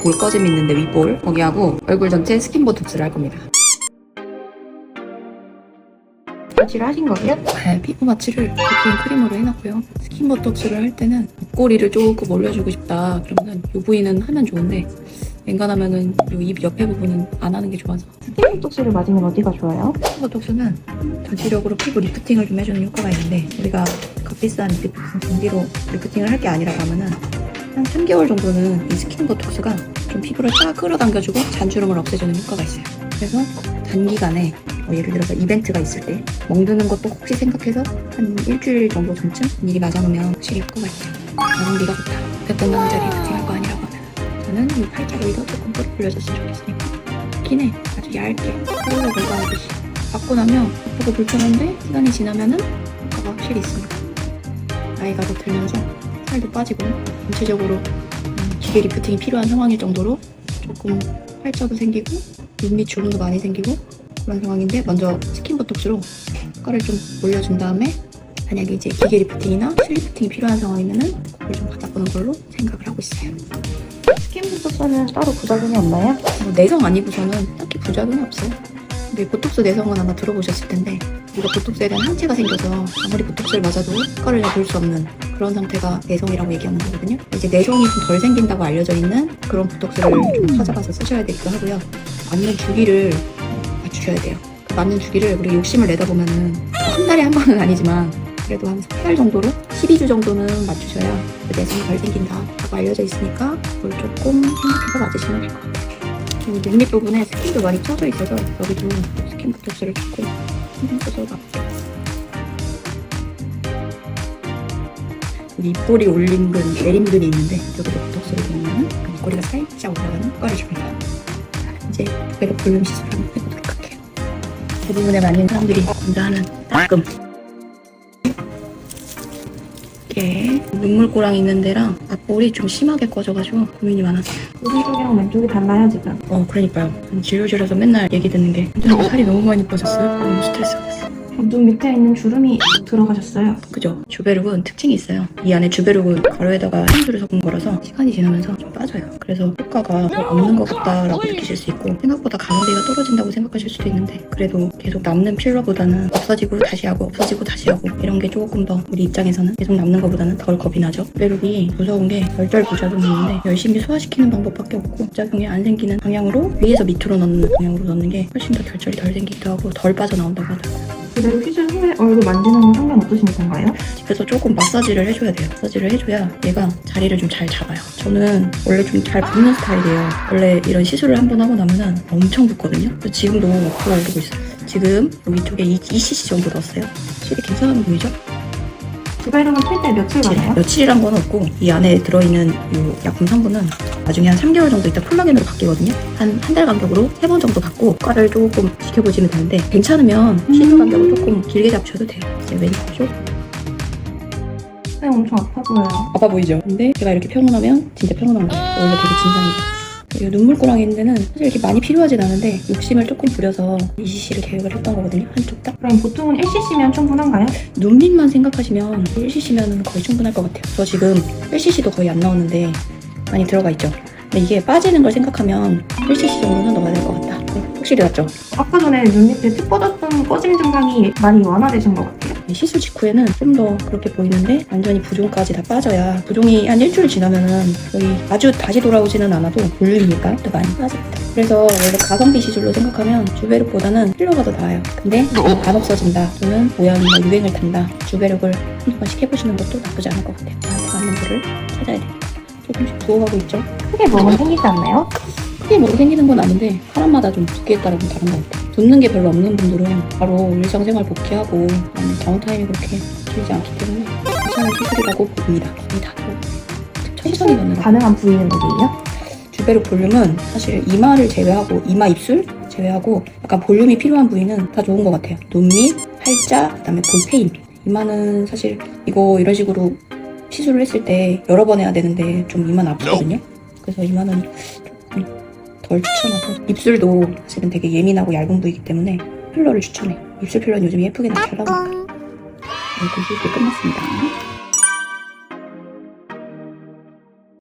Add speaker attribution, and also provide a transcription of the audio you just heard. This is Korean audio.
Speaker 1: 볼 꺼짐 있는데 윗볼 거기하고 얼굴 전체 스킨 보톡스를 할 겁니다. 마취를 하신 거예요? 네, 피부 마취를 비트인 크림으로 해놨고요. 스킨 보톡스를 할 때는 목걸이를 조금 올려주고 싶다 그러면은 이 부위는 하면 좋은데 웬간하면은 이 입 옆에 부분은 안 하는 게 좋아서.
Speaker 2: 스킨 보톡스를 맞으면 어디가 좋아요?
Speaker 1: 스킨 보톡스는 전체적으로 피부 리프팅을 좀 해주는 효과가 있는데 우리가 값비싼 공기로 리프팅을 할 게 아니라 가면은 한 3개월 정도는 이 스킨 보톡스가 좀 피부를 쫙 끌어당겨주고 잔주름을 없애주는 효과가 있어요. 그래서 단기간에 예를 들어서 이벤트가 있을 때 멍드는 것도 혹시 생각해서 한 일주일 정도 전쯤 미리 맞아놓으면 확실히 효과가 있어요. 가성비가 좋다. 100만 원짜리 리프팅 할 거 아니라고 하면 저는 이 팔자 오히려 조금 뿌리 불려줬으면 좋겠으니까 스킨에 아주 얇게 롤러 긁어하듯이 받고 나면 아프고 불편한데 시간이 지나면은 효과가 확실히 있습니다. 나이가 더 들면서 살도 빠지고 전체적으로 기계 리프팅이 필요한 상황일 정도로 조금 팔자도 생기고 눈 밑 주름도 많이 생기고 그런 상황인데 먼저 스킨 보톡스로 효과를 좀 올려준 다음에 만약에 이제 기계 리프팅이나 슬리프팅이 필요한 상황이면은 그걸 좀 받아보는 걸로 생각을 하고 있어요.
Speaker 2: 스킨 보톡스는 따로 부작용이 없나요?
Speaker 1: 내성 아니고서는 딱히 부작용이 없어요. 근데 보톡스 내성은 아마 들어보셨을 텐데 우리가 보톡스에 대한 항체가 생겨서 아무리 보톡스를 맞아도 효과를 볼 수 없는 그런 상태가 내성이라고 얘기하는 거거든요. 이제 내성이 좀 덜 생긴다고 알려져 있는 그런 보톡스를 좀 찾아가서 쓰셔야 되기도 하고요. 맞는 주기를 맞추셔야 돼요. 그 맞는 주기를 우리 욕심을 내다 보면은 한 달에 한 번은 아니지만 그래도 한 3달 정도로 12주 정도는 맞추셔야 그 내성이 덜 생긴다고 알려져 있으니까 그걸 조금 생각해서 맞으시면 될 것 같아요. 눈 밑 부분에 스킨도 많이 쪄져 있어서 여기도 스킨 보톡스를 조금 신경 써서 맞게. 입꼬리 올림근, 내림근이 있는데 여기도 보톡스를 넣으면 입꼬리가 살짝 올라가는 효과를 줍니다. 이제 두께로 볼륨 시술을 한번 해보도록 할게요. 대부분의 많은 사람들이 먼저 하는 따끔. 이게 눈물고랑 있는 데랑 앞볼이 좀 심하게 꺼져가지고 고민이 많았어요.
Speaker 2: 오른쪽이랑 왼쪽이 달라요 지금?
Speaker 1: 그러니까요. 진료실에서 맨날 얘기 듣는 게 살이 너무 많이 빠졌어요. 너무 스트레스 받았어요.
Speaker 2: 눈 밑에 있는 주름이 들어가셨어요.
Speaker 1: 그죠? 주베룩은 특징이 있어요. 이 안에 주베룩은 가루에다가 향수를 섞은 거라서 시간이 지나면서 좀 빠져요. 그래서 효과가 더 없는 것 같다라고 느끼실 수 있고 생각보다 가성비가 떨어진다고 생각하실 수도 있는데 그래도 계속 남는 필러보다는 없어지고 다시 하고 없어지고 다시 하고 이런 게 조금 더 우리 입장에서는 계속 남는 것보다는 덜 겁이 나죠. 주베룩이 무서운 게 열절 부작용이 있는데 열심히 소화시키는 방법밖에 없고 부작용이 안 생기는 방향으로 위에서 밑으로 넣는 방향으로 넣는 게 훨씬 더 결절이 덜 생기기도 하고 덜 빠져나온다고 하더라고요.
Speaker 2: 그대로 시술 후에 얼굴 만지는 건 상관없으신 건가요?
Speaker 1: 집에서 조금 마사지를 해줘야 돼요. 마사지를 해줘야 얘가 자리를 좀 잘 잡아요. 저는 원래 좀 잘 붓는 스타일이에요. 원래 이런 시술을 한번 하고 나면은 엄청 붓거든요. 지금도 그거 오르고 있어요. 지금 여기 쪽에 2cc 정도 넣었어요. 실이 괜찮은 보이죠?
Speaker 2: 주베룩은 필 때 며칠 가나요?
Speaker 1: 며칠이란 건 없고 이 안에 들어있는 이 약품 성분은 나중에 한 3개월 정도 있다 콜라겐으로 바뀌거든요. 한 달 간격으로 3번 정도 받고 효과를 조금 지켜보시면 되는데 괜찮으면 시술 간격을 조금 길게 잡으셔도 돼요. 이제 왼쪽
Speaker 2: 네, 엄청 아파 보여요.
Speaker 1: 아파 보이죠? 근데 제가 이렇게 펴놓으면 진짜 펴놓은 거예요. 원래 되게 진상이에요. 이 눈물고랑이 있는 데는 사실 이렇게 많이 필요하진 않은데 욕심을 조금 부려서 2cc를 계획을 했던 거거든요. 한쪽 딱.
Speaker 2: 그럼 보통은 1cc면 충분한가요?
Speaker 1: 눈밑만 생각하시면 1cc면 거의 충분할 것 같아요. 저 지금 1cc도 거의 안 나오는데 많이 들어가 있죠. 근데 이게 빠지는 걸 생각하면 1cc 정도는 넣어야 될 것 같다. 확실히 낫죠?
Speaker 2: 아까 전에 눈 밑에 특 뻗었던 꺼짐 증상이 많이 완화되신 것 같아요.
Speaker 1: 시술 직후에는 좀 더 그렇게 보이는데 완전히 부종까지 다 빠져야 부종이 한 일주일 지나면은 거의 아주 다시 돌아오지는 않아도 볼륨이니까 또 많이 빠집니다. 그래서 원래 가성비 시술로 생각하면 주베룩보다는 필러가 더 나아요. 근데 안 없어진다 또는 우연히 유행을 탄다 주베룩을 한 번씩 해보시는 것도 나쁘지 않을 것 같아요. 나한테 맞는 거를 찾아야 되니까 조금씩 부어가고 있죠.
Speaker 2: 크게 뭐가 생기지 않나요?
Speaker 1: 크게 뭐가 생기는 건 아닌데 사람마다 좀 두께에 따라 좀 다른 것 같아요. 붓는 게 별로 없는 분들은 바로 일상생활 복귀하고 다운타임이 그렇게 길지 않기 때문에 괜찮은 시술이라고 봅니다. 거의 다 천천히 넣는 거.
Speaker 2: 가능한 부위는 어디예요?
Speaker 1: 주베룩 볼륨은 사실 이마를 제외하고 이마 입술 제외하고 약간 볼륨이 필요한 부위는 다 좋은 것 같아요. 눈밑, 팔자, 그다음에 볼페인. 이마는 사실 이거 이런 식으로 시술을 했을 때 여러 번 해야 되는데 좀 이마는 아프거든요. 그래서 이마는 조금 덜 추천하고 입술도 사실은 되게 예민하고 얇은 부위이기 때문에 필러를 추천해요. 입술 필러는 요즘 예쁘게 잘 나오니까. 네, 시술 끝났습니다.